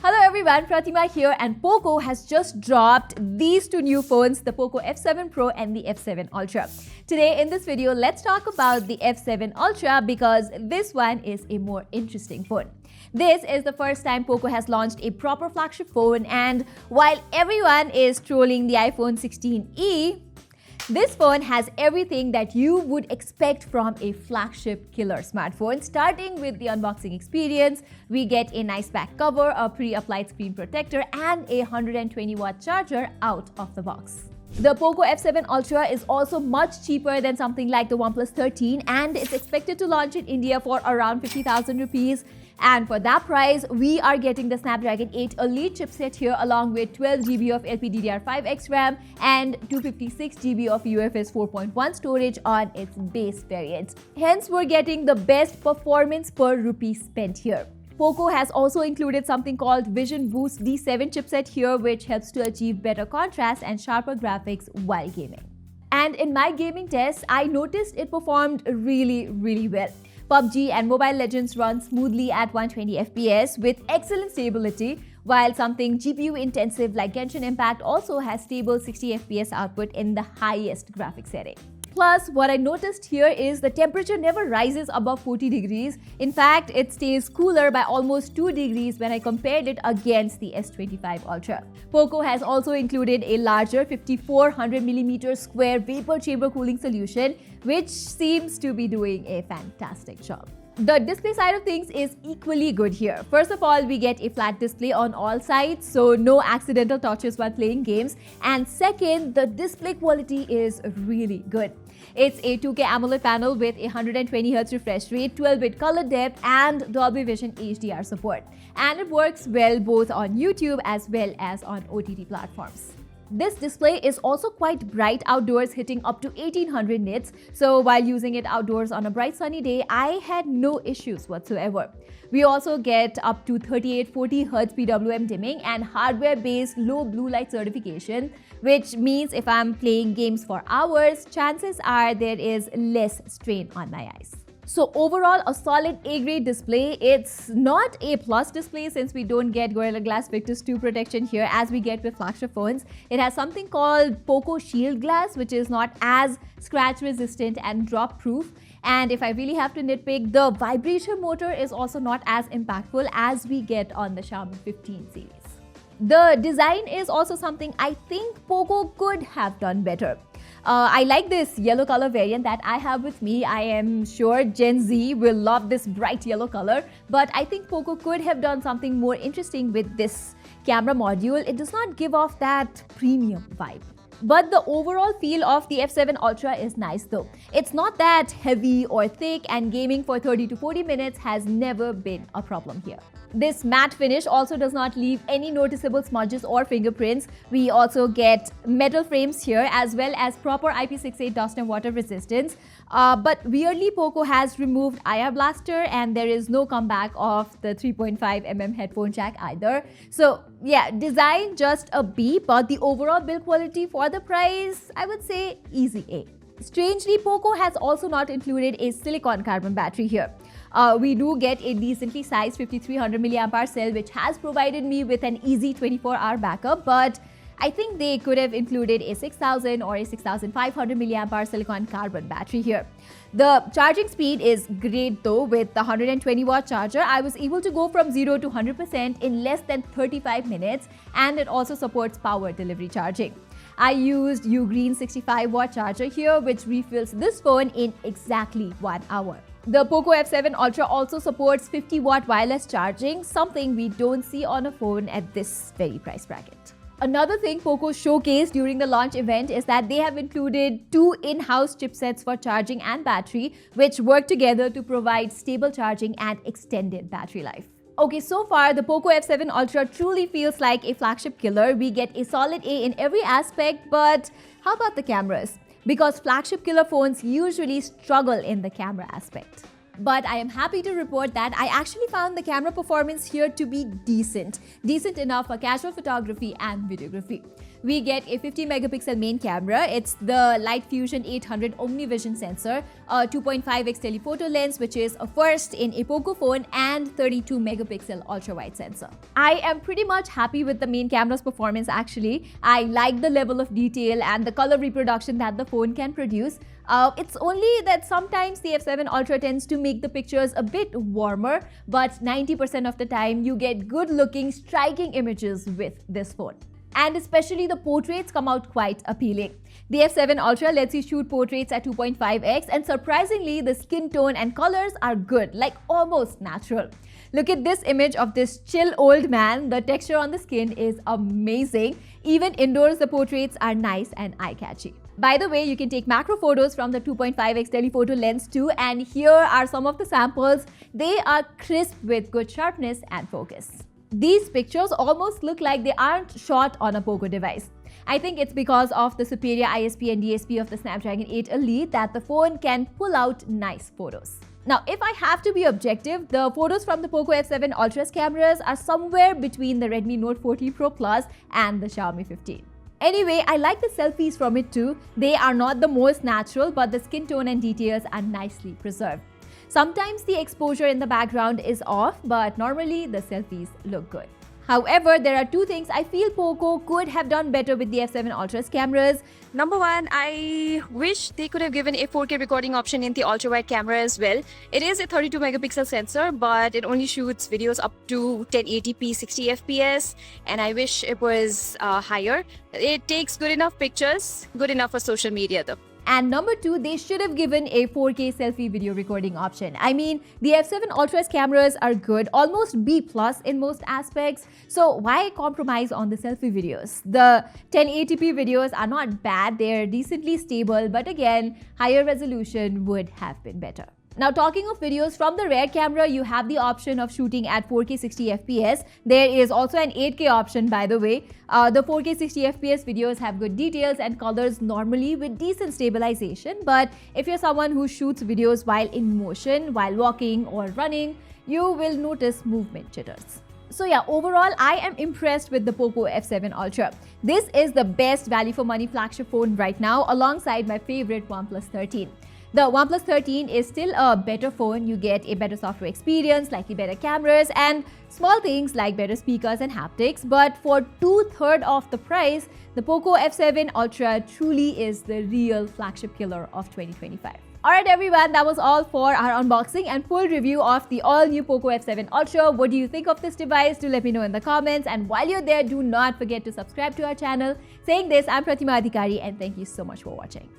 Hello everyone, Pratima here, and Poco has just dropped these two new phones, the Poco F7 Pro and the F7 Ultra. Today in this video, let's talk about the F7 Ultra because this one is a more interesting phone. This is the first time Poco has launched a proper flagship phone, and while everyone is trolling the iPhone 16e, this phone has everything that you would expect from a flagship killer smartphone. Starting with the unboxing experience, we get a nice back cover, a pre-applied screen protector, and a 120-watt charger out of the box. The Poco F7 Ultra is also much cheaper than something like the OnePlus 13, and it's expected to launch in India for around 50,000 rupees. And for that price, we are getting the Snapdragon 8 Elite chipset here, along with 12 GB of LPDDR5X RAM and 256 GB of UFS 4.1 storage on its base variant. Hence, we're getting the best performance per rupee spent here. Poco has also included something called Vision Boost D7 chipset here, which helps to achieve better contrast and sharper graphics while gaming. And in my gaming tests, I noticed it performed really well. PUBG and Mobile Legends run smoothly at 120 FPS with excellent stability, while something GPU intensive like Genshin Impact also has stable 60 FPS output in the highest graphics setting. Plus, what I noticed here is the temperature never rises above 40 degrees. In fact, it stays cooler by almost 2 degrees when I compared it against the S25 Ultra. Poco has also included a larger 5400mm square vapor chamber cooling solution, which seems to be doing a fantastic job. The display side of things is equally good here. First of all, we get a flat display on all sides, so no accidental touches while playing games. And second, the display quality is really good. It's a 2K AMOLED panel with a 120Hz refresh rate, 12-bit color depth, and Dolby Vision HDR support. And it works well both on YouTube as well as on OTT platforms. This display is also quite bright outdoors, hitting up to 1800 nits. So while using it outdoors on a bright sunny day, I had no issues whatsoever. We also get up to 3840 Hz PWM dimming and hardware-based low blue light certification, which means if I'm playing games for hours, chances are there is less strain on my eyes. So overall, a solid A-grade display. It's not A+ display since we don't get Gorilla Glass Victus 2 protection here as we get with flagship phones. It has something called Poco Shield Glass, which is not as scratch resistant and drop proof. And if I really have to nitpick, the vibration motor is also not as impactful as we get on the Xiaomi 15 series. The design is also something I think Poco could have done better. I like this yellow color variant that I have with me. I am sure Gen Z will love this bright yellow color, but I think Poco could have done something more interesting with this camera module. It does not give off that premium vibe. But the overall feel of the F7 Ultra is nice though. It's not that heavy or thick, and gaming for 30 to 40 minutes has never been a problem here. This matte finish also does not leave any noticeable smudges or fingerprints. We also get metal frames here as well as proper IP68 dust and water resistance. But weirdly, Poco has removed IR blaster and there is no comeback of the 3.5mm headphone jack either. So yeah, design just a B, but the overall build quality for the price, I would say easy A. Strangely, Poco has also not included a silicon carbon battery here. We do get a decently sized 5300 mAh cell, which has provided me with an easy 24-hour backup, but I think they could have included a 6000 or a 6500 mAh silicon carbon battery here. The charging speed is great though. With the 120-watt charger, I was able to go from 0 to 100% in less than 35 minutes, and it also supports power delivery charging. I used Ugreen 65-watt charger here, which refills this phone in exactly 1 hour. The Poco F7 Ultra also supports 50-watt wireless charging, something we don't see on a phone at this very price bracket. Another thing Poco showcased during the launch event is that they have included 2 in-house chipsets for charging and battery, which work together to provide stable charging and extended battery life. Okay, so far the Poco F7 Ultra truly feels like a flagship killer. We get a solid A in every aspect, but how about the cameras? Because flagship killer phones usually struggle in the camera aspect. but I am happy to report that I actually found the camera performance here to be decent enough for casual photography and videography. We get a 50 megapixel main camera. It's the Light Fusion 800 OmniVision sensor, a 2.5x telephoto lens, which is a first in a Poco phone, and 32 megapixel ultra-wide sensor. I am pretty much happy with the main camera's performance actually. I like the level of detail and the color reproduction that the phone can produce. It's only that sometimes the F7 Ultra tends to make the pictures a bit warmer, but 90% of the time you get good-looking, striking images with this phone. And especially the portraits come out quite appealing. The F7 Ultra lets you shoot portraits at 2.5x, and surprisingly, the skin tone and colors are good, like almost natural. Look at this image of this chill old man. The texture on the skin is amazing. Even indoors, the portraits are nice and eye-catchy. By the way, you can take macro photos from the 2.5x telephoto lens too, and here are some of the samples. They are crisp with good sharpness and focus. These pictures almost look like they aren't shot on a Poco device. I think it's because of the superior ISP and DSP of the Snapdragon 8 Elite that the phone can pull out nice photos. Now, if I have to be objective, the photos from the Poco F7 Ultra's cameras are somewhere between the Redmi Note 14 Pro Plus and the Xiaomi 15. Anyway, I like the selfies from it too. They are not the most natural, but the skin tone and details are nicely preserved. Sometimes the exposure in the background is off, but normally the selfies look good. However, there are two things I feel Poco could have done better with the F7 Ultra's cameras. Number one, I wish they could have given a 4K recording option in the ultra-wide camera as well. It is a 32 megapixel sensor, but it only shoots videos up to 1080p 60 FPS, and I wish it was higher. It takes good enough pictures, good enough for social media though. And number two, they should have given a 4K selfie video recording option. I mean, the F7 Ultra's cameras are good, almost B+ in most aspects. So why compromise on the selfie videos? The 1080p videos are not bad, they're decently stable, but again, higher resolution would have been better. Now, talking of videos, from the rear camera, you have the option of shooting at 4K 60 FPS. There is also an 8K option, by the way. The 4K 60 FPS videos have good details and colors normally with decent stabilization. But if you're someone who shoots videos while in motion, while walking or running, you will notice movement jitters. So yeah, overall, I am impressed with the Poco F7 Ultra. This is the best value for money flagship phone right now, alongside my favorite OnePlus 13. The OnePlus 13 is still a better phone. You get a better software experience, slightly better cameras, and small things like better speakers and haptics. But for 2/3 of the price, the Poco F7 Ultra truly is the real flagship killer of 2025. Alright everyone, that was all for our unboxing and full review of the all-new Poco F7 Ultra. What do you think of this device? Do let me know in the comments. And while you're there, do not forget to subscribe to our channel. Saying this, I'm Pratima and thank you so much for watching.